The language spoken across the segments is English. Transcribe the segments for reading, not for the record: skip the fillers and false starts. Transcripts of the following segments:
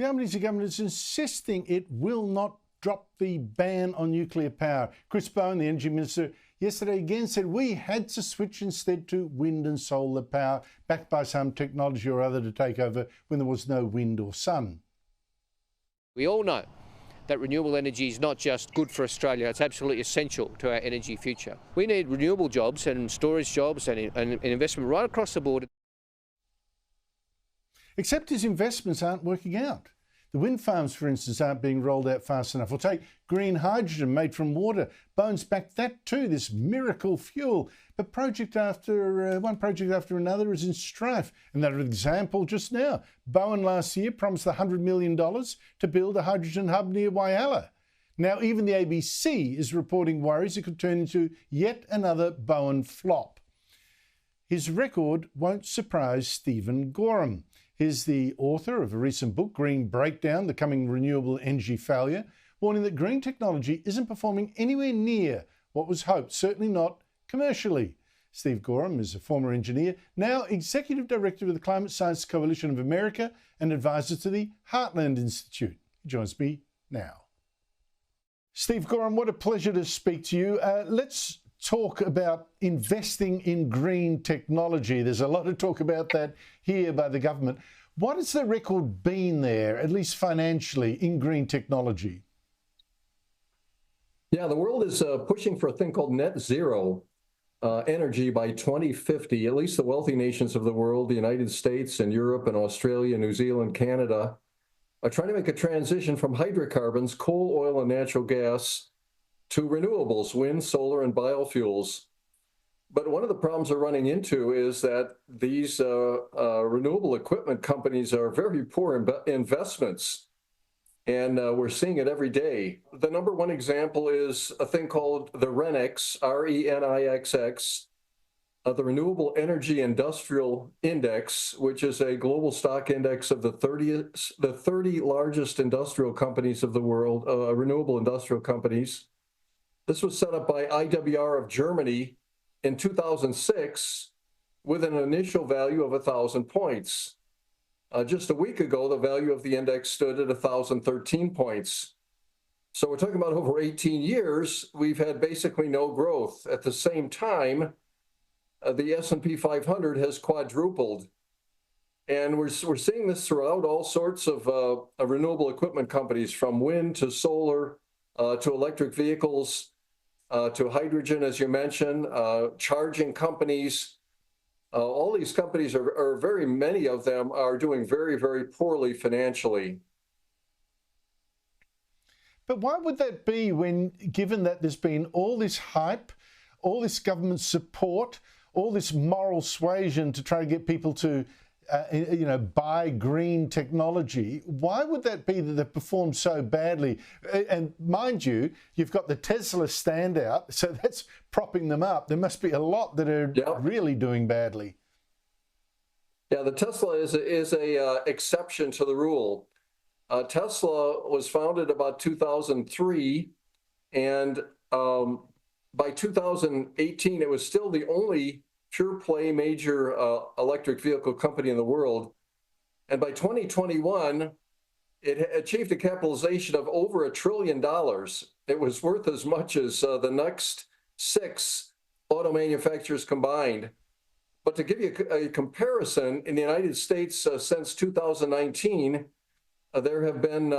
The Albanese government is insisting it will not drop the ban on nuclear power. Chris Bowen, the Energy Minister, yesterday again said we had to switch instead to wind and solar power, backed by some technology or other to take over when there was no wind or sun. We all know that renewable energy is not just good for Australia, it's absolutely essential to our energy future. We need renewable jobs and storage jobs and investment right across the board. Except his investments aren't working out. The wind farms, for instance, aren't being rolled out fast enough. Or take green hydrogen made from water. Bowen's backed that too, this miracle fuel. But one project after another is in strife. Another example just now. Bowen last year promised $100 million to build a hydrogen hub near Whyalla. Now even the ABC is reporting worries it could turn into yet another Bowen flop. His record won't surprise Stephen Goreham. He's the author of a recent book, Green Breakdown, the Coming Renewable Energy Failure, warning that green technology isn't performing anywhere near what was hoped, certainly not commercially. Steve Goreham is a former engineer, now Executive Director of the Climate Science Coalition of America and advisor to the Heartland Institute. He joins me now. Steve Goreham, what a pleasure to speak to you. Let's talk about investing in green technology. There's a lot of talk about that here by the government. What has the record been there, at least financially, in green technology? Yeah, the world is pushing for a thing called net zero energy by 2050. At least the wealthy nations of the world, the United States and Europe and Australia, New Zealand, Canada, are trying to make a transition from hydrocarbons, coal, oil, and natural gas, to renewables, wind, solar, and biofuels. But one of the problems we're running into is that these renewable equipment companies are very poor investments. And we're seeing it every day. The number one example is a thing called the RENIX, RENIXX, the Renewable Energy Industrial Index, which is a global stock index of the 30 largest industrial companies of the world, renewable industrial companies. This was set up by IWR of Germany in 2006 with an initial value of 1,000 points. Just a week ago, the value of the index stood at 1,013 points. So we're talking about over 18 years, we've had basically no growth. At the same time, the S&P 500 has quadrupled. And we're seeing this throughout all sorts of renewable equipment companies, from wind to solar to electric vehicles, to hydrogen, as you mentioned, charging companies. All these companies are very many of them are doing very, very poorly financially. But why would that be when, given that there's been all this hype, all this government support, all this moral suasion to try to get people to buy green technology? Why would that be that they perform so badly? And mind you, you've got the Tesla standout, so that's propping them up. There must be a lot that are really doing badly. Yeah, the Tesla is a exception to the rule. Tesla was founded about 2003, and by 2018, it was still the only pure play major electric vehicle company in the world. And by 2021, it achieved a capitalization of over $1 trillion. It was worth as much as the next 6 auto manufacturers combined. But to give you a comparison, in the United States since 2019, there have been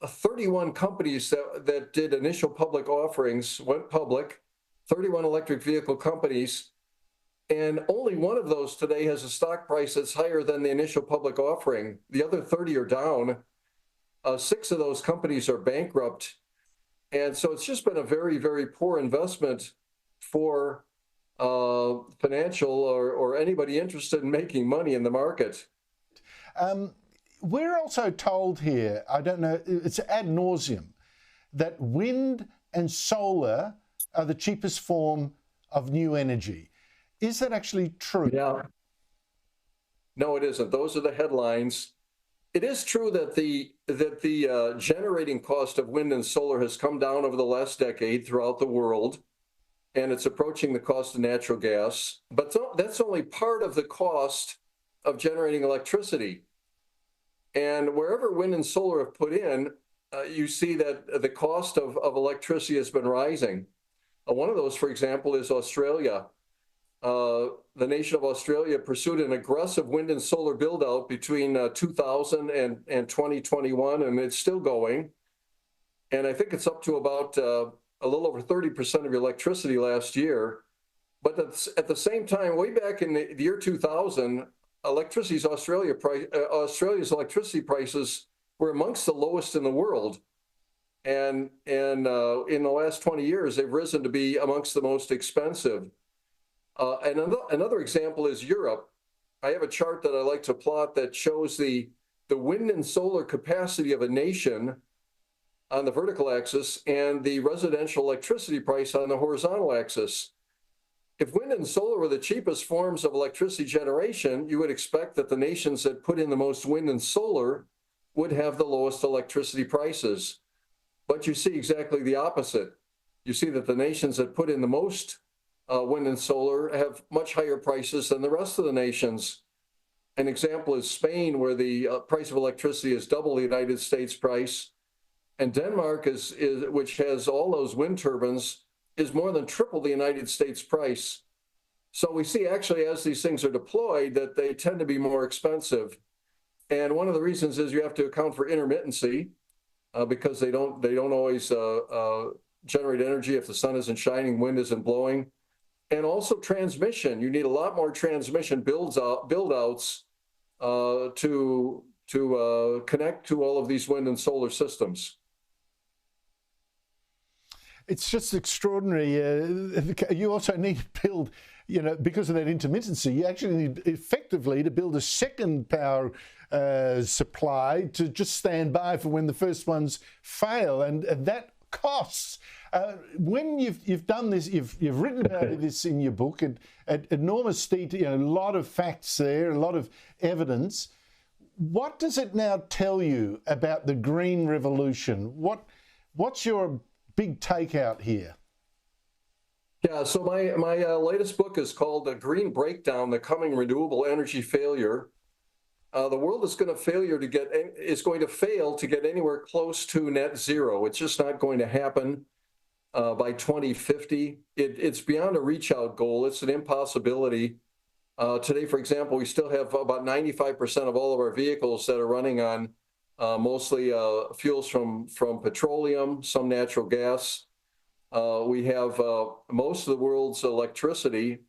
31 companies that did initial public offerings, went public, 31 electric vehicle companies. And only one of those today has a stock price that's higher than the initial public offering. The other 30 are down. 6 of those companies are bankrupt. And so it's just been a very, very poor investment for financial or anybody interested in making money in the market. We're also told here, I don't know, it's ad nauseum, that wind and solar are the cheapest form of new energy. Is that actually true? Yeah. No, it isn't. Those are the headlines. It is true that the generating cost of wind and solar has come down over the last decade throughout the world, and it's approaching the cost of natural gas. But that's only part of the cost of generating electricity. And wherever wind and solar have put in, you see that the cost of electricity has been rising. One of those, for example, is Australia. The nation of Australia pursued an aggressive wind and solar build out between 2000 and 2021, and it's still going. And I think it's up to about a little over 30% of your electricity last year. But at the same time, way back in the year 2000, Australia's electricity prices were amongst the lowest in the world. And in the last 20 years, they've risen to be amongst the most expensive. And another example is Europe. I have a chart that I like to plot that shows the wind and solar capacity of a nation on the vertical axis and the residential electricity price on the horizontal axis. If wind and solar were the cheapest forms of electricity generation, you would expect that the nations that put in the most wind and solar would have the lowest electricity prices. But you see exactly the opposite. You see that the nations that put in the most wind and solar have much higher prices than the rest of the nations. An example is Spain, where the price of electricity is double the United States price. And Denmark, which has all those wind turbines, is more than triple the United States price. So we see actually as these things are deployed that they tend to be more expensive. And one of the reasons is you have to account for intermittency because they don't always generate energy if the sun isn't shining, wind isn't blowing. And also transmission. You need a lot more transmission build-outs to connect to all of these wind and solar systems. It's just extraordinary. You also need to build, because of that intermittency, you actually need effectively to build a second power supply to just stand by for when the first ones fail, and that costs. When you've done this, you've written about this in your book at enormous detail, a lot of facts there, a lot of evidence. What does it now tell you about the green revolution? What's your big takeout here? Yeah, so my latest book is called The Green Breakdown: The Coming Renewable Energy Failure. The world is going to fail to get anywhere close to net zero. It's just not going to happen by 2050. It's beyond a reach out goal. It's an impossibility. Today, for example, we still have about 95% of all of our vehicles that are running on mostly fuels from petroleum, some natural gas. We have most of the world's electricity,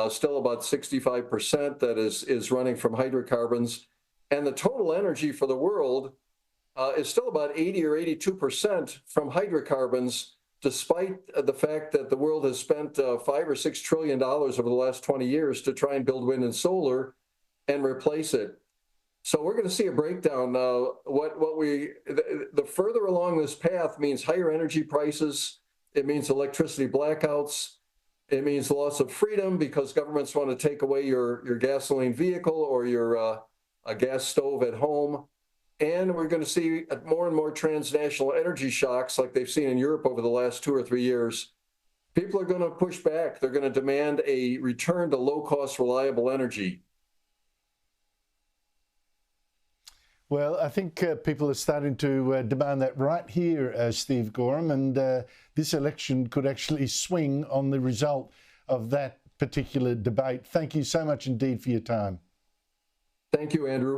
still about 65% that is running from hydrocarbons. And the total energy for the world is still about 80 or 82% from hydrocarbons, despite the fact that the world has spent $5 or $6 trillion over the last 20 years to try and build wind and solar and replace it. So we're going to see a breakdown. The further along this path means higher energy prices. It means electricity blackouts. It means loss of freedom because governments want to take away your gasoline vehicle or your a gas stove at home. And we're going to see more and more transnational energy shocks like they've seen in Europe over the last 2 or 3 years. People are going to push back. They're going to demand a return to low-cost, reliable energy. Well, I think people are starting to demand that right here, Steve Goreham, and this election could actually swing on the result of that particular debate. Thank you so much indeed for your time. Thank you, Andrew.